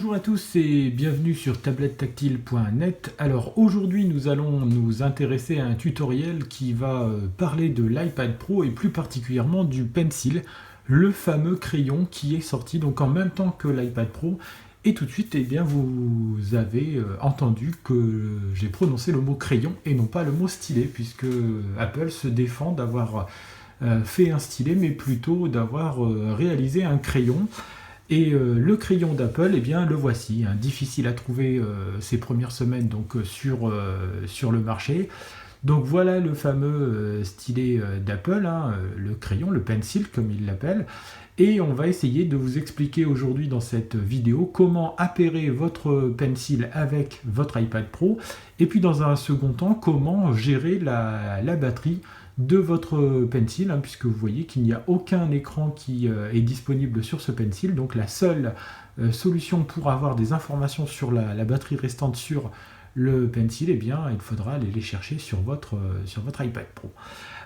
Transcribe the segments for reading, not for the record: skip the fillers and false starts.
Bonjour à tous et bienvenue sur tablettetactile.net. Alors aujourd'hui nous allons nous intéresser à un tutoriel qui va parler de l'iPad Pro et plus particulièrement du Pencil, le fameux crayon qui est sorti donc en même temps que l'iPad Pro. Et tout de suite, eh bien, vous avez entendu que j'ai prononcé le mot crayon et non pas le mot stylet, puisque Apple se défend d'avoir fait un stylet, mais plutôt d'avoir réalisé un crayon. Et le crayon d'Apple, eh bien, le voici, hein, difficile à trouver ces premières semaines donc, sur le marché. Donc voilà le fameux stylet d'Apple, hein, le crayon, le pencil comme il l'appelle. Et on va essayer de vous expliquer aujourd'hui dans cette vidéo comment appairer votre pencil avec votre iPad Pro. Et puis dans un second temps, comment gérer la batterie de votre pencil, hein, puisque vous voyez qu'il n'y a aucun écran qui est disponible sur ce pencil. Donc la seule solution pour avoir des informations sur la batterie restante sur le pencil, eh bien, il faudra aller les chercher sur votre iPad Pro.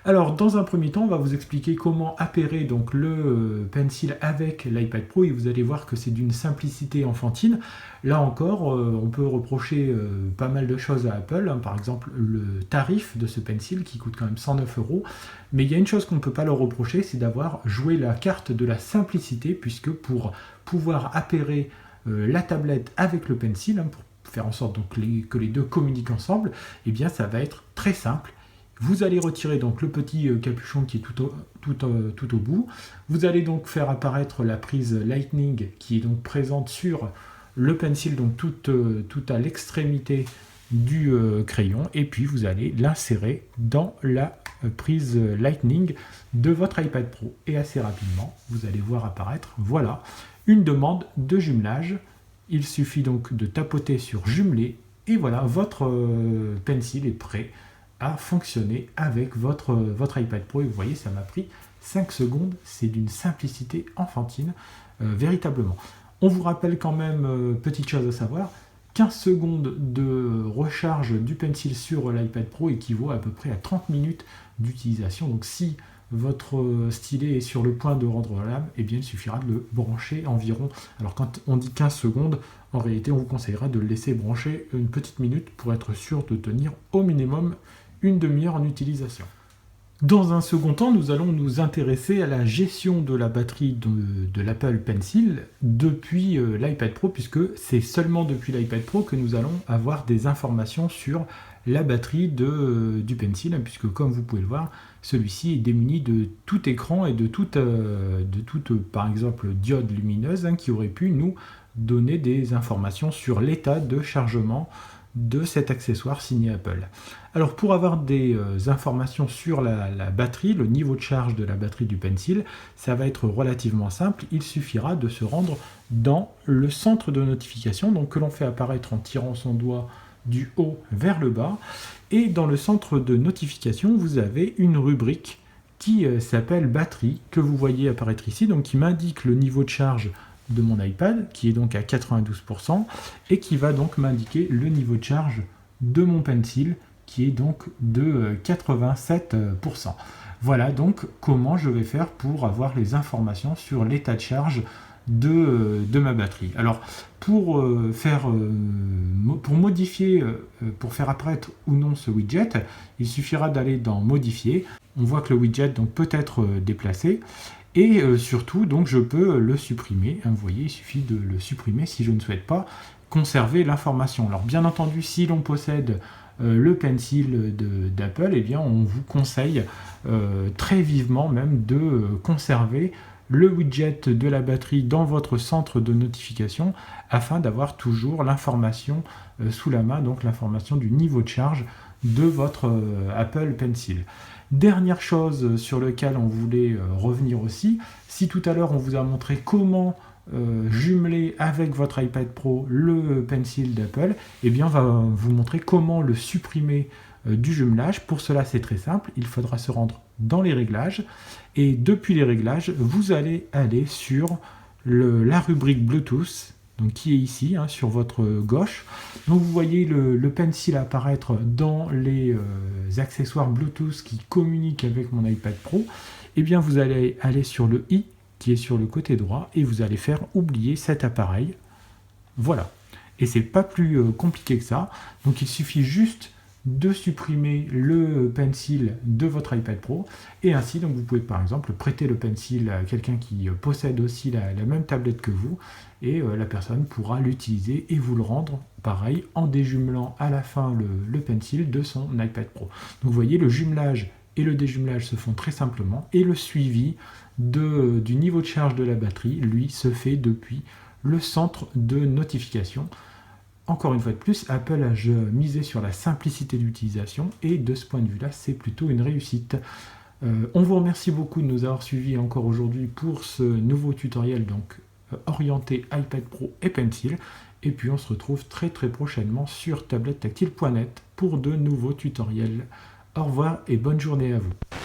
Alors, dans un premier temps, on va vous expliquer comment appairer donc, le pencil avec l'iPad Pro et vous allez voir que c'est d'une simplicité enfantine. Là encore, on peut reprocher pas mal de choses à Apple, hein, par exemple le tarif de ce pencil qui coûte quand même 109 €. Mais il y a une chose qu'on ne peut pas leur reprocher, c'est d'avoir joué la carte de la simplicité, puisque pour pouvoir appairer la tablette avec le pencil, hein, pour faire en sorte donc, que les deux communiquent ensemble, eh bien ça va être très simple. Vous allez retirer donc le petit capuchon qui est tout au bout. Vous allez donc faire apparaître la prise Lightning qui est donc présente sur le pencil, donc tout à l'extrémité du crayon. Et puis vous allez l'insérer dans la prise Lightning de votre iPad Pro. Et assez rapidement, vous allez voir apparaître, voilà, une demande de jumelage. Il suffit donc de tapoter sur jumeler et voilà, votre pencil est prêt à fonctionner avec votre iPad Pro. Et vous voyez, ça m'a pris 5 secondes. C'est d'une simplicité enfantine, véritablement. On vous rappelle quand même, petite chose à savoir, 15 secondes de recharge du pencil sur l'iPad Pro équivaut à peu près à 30 minutes d'utilisation. Donc si votre stylet est sur le point de rendre l'âme, eh bien il suffira de le brancher environ. Alors quand on dit 15 secondes, en réalité on vous conseillera de le laisser brancher une petite minute pour être sûr de tenir au minimum une demi-heure en utilisation. Dans un second temps, nous allons nous intéresser à la gestion de la batterie de l'Apple Pencil depuis l'iPad Pro, puisque c'est seulement depuis l'iPad Pro que nous allons avoir des informations sur la batterie du Pencil, hein, puisque comme vous pouvez le voir, celui-ci est démuni de tout écran et de toute par exemple, diode lumineuse, hein, qui aurait pu nous donner des informations sur l'état de chargement de cet accessoire signé Apple. Alors pour avoir des informations sur la batterie, le niveau de charge de la batterie du Pencil, ça va être relativement simple. Il suffira de se rendre dans le centre de notification, donc que l'on fait apparaître en tirant son doigt du haut vers le bas. Et dans le centre de notification, vous avez une rubrique qui s'appelle batterie, que vous voyez apparaître ici, donc qui m'indique le niveau de charge de mon iPad, qui est donc à 92%, et qui va donc m'indiquer le niveau de charge de mon Pencil, qui est donc de 87%. Voilà donc comment je vais faire pour avoir les informations sur l'état de charge de ma batterie. Alors pour modifier, pour faire apparaître ou non ce widget, il suffira d'aller dans modifier. On voit que le widget donc peut être déplacé. Et surtout, donc, je peux le supprimer. Vous voyez, il suffit de le supprimer si je ne souhaite pas conserver l'information. Alors, bien entendu, si l'on possède le Pencil d'Apple, eh bien, on vous conseille très vivement même de conserver le widget de la batterie dans votre centre de notification afin d'avoir toujours l'information sous la main, donc l'information du niveau de charge de votre Apple Pencil. Dernière chose sur laquelle on voulait revenir aussi, si tout à l'heure on vous a montré comment jumeler avec votre iPad Pro le Pencil d'Apple, eh bien on va vous montrer comment le supprimer du jumelage. Pour cela c'est très simple, il faudra se rendre dans les réglages et depuis les réglages vous allez aller sur la rubrique Bluetooth, donc qui est ici, hein, sur votre gauche. Donc vous voyez le Pencil apparaître dans les accessoires Bluetooth qui communiquent avec mon iPad Pro. Eh bien vous allez aller sur le i qui est sur le côté droit et vous allez faire oublier cet appareil. Voilà. Et c'est pas plus compliqué que ça. Donc il suffit juste de supprimer le pencil de votre iPad Pro et ainsi donc vous pouvez par exemple prêter le pencil à quelqu'un qui possède aussi la même tablette que vous et la personne pourra l'utiliser et vous le rendre pareil en déjumelant à la fin le pencil de son iPad Pro. Donc vous voyez, le jumelage et le déjumelage se font très simplement et le suivi du niveau de charge de la batterie, lui, se fait depuis le centre de notification. Encore une fois de plus, Apple a misé sur la simplicité d'utilisation et de ce point de vue-là, c'est plutôt une réussite. On vous remercie beaucoup de nous avoir suivis encore aujourd'hui pour ce nouveau tutoriel donc orienté iPad Pro et Pencil. Et puis on se retrouve très prochainement sur tablettactile.net pour de nouveaux tutoriels. Au revoir et bonne journée à vous.